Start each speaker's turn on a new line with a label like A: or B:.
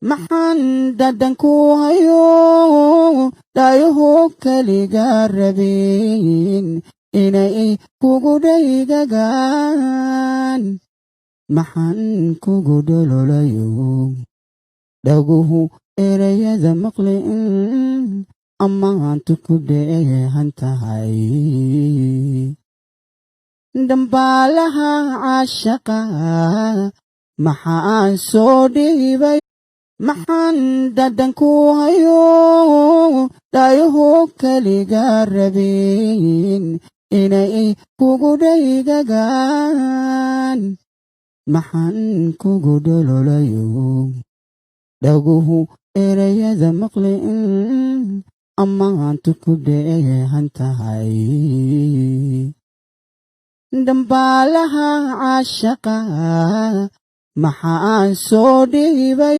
A: maxaan dhadhan ku hayo dhaayuhu keliga rabin inay kugu dhaygagaan maxaan kugu dhololayo dhaguhu erayada maqlin ammaantu ku dheehan tahay dambaalaha caashaqa maxaan soo dhiibay maxaan dhadhan ku hayo dhaayuhu keliga rabin inay kugu dhaygagaan maxaan kugu dhololayo dhaguhu erayada maqlin ammaantu ku dheehan tahay dambaalaha caashaqa maxaan soo dhiibay